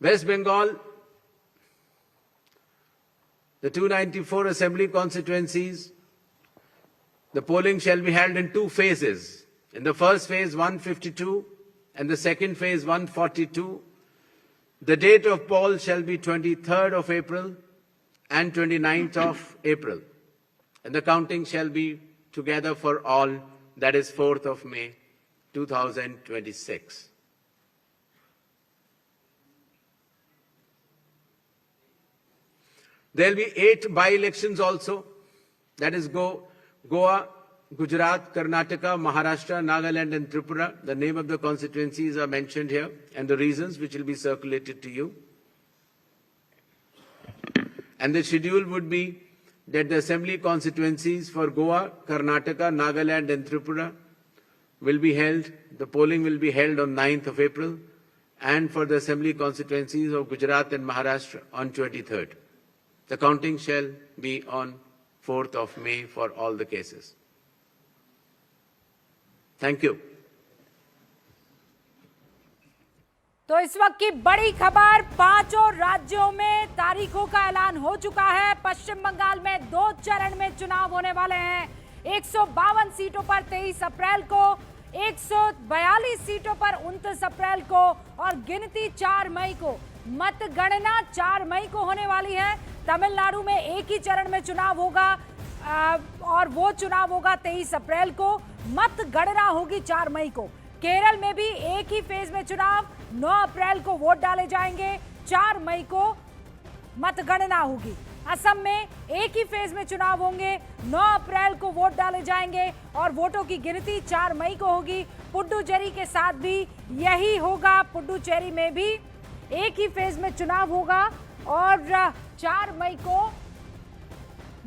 West Bengal, the 294 assembly constituencies, the polling shall be held in two phases. In the first phase, 152, and the second phase, 142. The date of poll shall be 23rd of April and 29th of April. And the counting shall be together for all, that is 4th of May, 2026. There will be 8 by-elections also, that is Goa, Gujarat, Karnataka, Maharashtra, Nagaland and Tripura. The name of the constituencies are mentioned here and the reasons which will be circulated to you. And the schedule would be that the assembly constituencies for Goa, Karnataka, Nagaland and Tripura will be held, the polling will be held on 9th of April, and for the assembly constituencies of Gujarat and Maharashtra on 23rd. The counting shall be on 4th of May for all the cases. Thank you. तो इस वक्त की बड़ी खबर, 5 राज्यों में तारीखों का ऐलान हो चुका है। पश्चिम बंगाल में 2 चरण में चुनाव होने वाले हैं। 152 सीटों पर 23 अप्रैल को, 142 सीटों पर 29 अप्रैल को और गिनती 4 मई को। मतगणना 4 मई को होने वाली है। तमिलनाडु में एक ही चरण में चुनाव होगा और वो चुनाव होगा 23 अप्रैल को। मतगणना होगी 4 मई को। केरल में भी एक ही फेज में चुनाव, 9 अप्रैल को वोट डाले जाएंगे, 4 मई को मतगणना होगी। असम में एक ही फेज में चुनाव होंगे, 9 अप्रैल को वोट डाले जाएंगे और वोटों की गिनती 4 मई को होगी। पुडुचेरी के साथ भी यही होगा। पुडुचेरी में भी एक ही फेज में चुनाव होगा और 4 मई को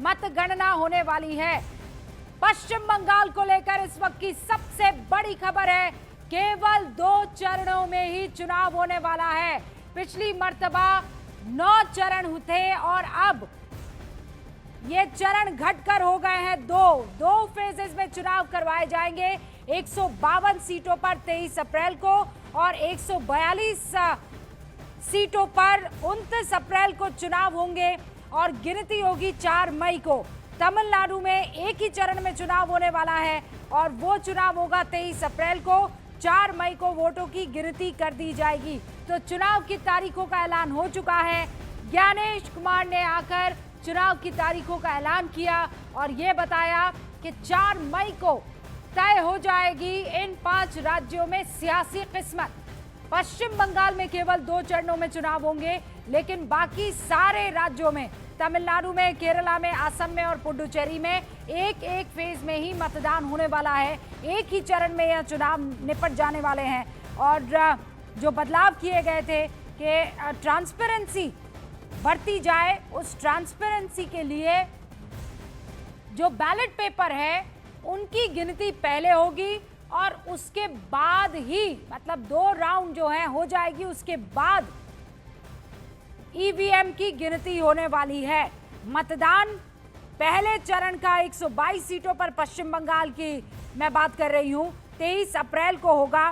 मतगणना होने वाली है। पश्चिम बंगाल को लेकर इस वक्त की सबसे बड़ी खबर है, केवल 2 चरणों में ही चुनाव होने वाला है। पिछली मर्तबा 9 चरण थे और अब ये चरण घटकर हो गए हैं 2 फेजेस में चुनाव करवाए जाएंगे। 152 सीटों पर 23 अप्रैल को और 142 सीटों पर 29 अप्रैल को चुनाव होंगे और गिनती होगी 4 मई को। तमिलनाडु में एक ही चरण में चुनाव होने वाला है और वो चुनाव होगा 23 अप्रैल को। 4 मई को वोटों की गिनती कर दी जाएगी। तो चुनाव की तारीखों का ऐलान हो चुका है। ज्ञानेश कुमार ने आकर चुनाव की तारीखों का ऐलान किया और ये बताया कि 4 मई को तय हो जाएगी इन 5 राज्यों में सियासी किस्मत। पश्चिम बंगाल में केवल 2 चरणों में चुनाव होंगे, लेकिन बाकी सारे राज्यों में, तमिलनाडु में, केरला में, असम में और पुडुचेरी में एक फेज में ही मतदान होने वाला है। एक ही चरण में यह चुनाव निपट जाने वाले हैं। और जो बदलाव किए गए थे कि ट्रांसपेरेंसी बढ़ती जाए, उस ट्रांसपेरेंसी के लिए जो बैलेट पेपर है उनकी गिनती पहले होगी और उसके बाद ही, मतलब 2 राउंड जो है हो जाएगी, उसके बाद ईवीएम की गिनती होने वाली है। मतदान पहले चरण का 122 सीटों पर पश्चिम बंगाल की मैं बात कर रही हूं, 23 अप्रैल को होगा।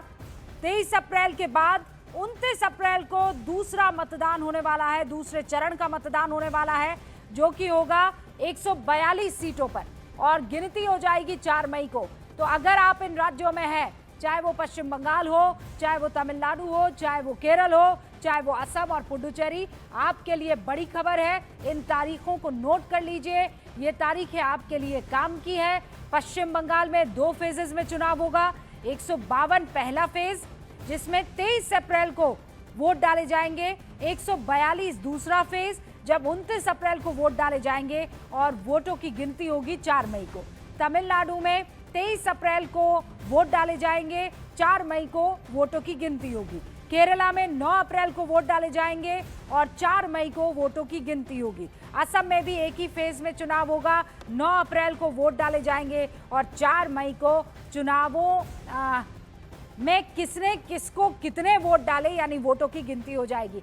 23 अप्रैल के बाद 29 अप्रैल को दूसरा मतदान होने वाला है, दूसरे चरण का मतदान होने वाला है, जो कि होगा 142 सीटों पर और गिनती हो जाएगी 4 मई को। तो अगर आप इन राज्यों में हैं, चाहे वो पश्चिम बंगाल हो, चाहे वो तमिलनाडु हो, चाहे वो केरल हो, चाहे वो असम और पुडुचेरी, आपके लिए बड़ी खबर है। इन तारीखों को नोट कर लीजिए। ये तारीखें आपके लिए काम की है। पश्चिम बंगाल में 2 फेजेस में चुनाव होगा। 152 पहला फेज, जिसमें 23 अप्रैल को वोट डाले जाएंगे। 142 दूसरा फेज, जब 29 अप्रैल को वोट डाले जाएंगे और वोटों की गिनती होगी 4 मई को। तमिलनाडु में 23 अप्रैल को वोट डाले जाएंगे, 4 मई को वोटों की गिनती होगी। केरला में 9 अप्रैल को वोट डाले जाएंगे और 4 मई को वोटों की गिनती होगी। असम में भी एक ही फेज में चुनाव होगा, 9 अप्रैल को वोट डाले जाएंगे और 4 मई को चुनावों में किसने किसको कितने वोट डाले, यानी वोटों की गिनती हो जाएगी।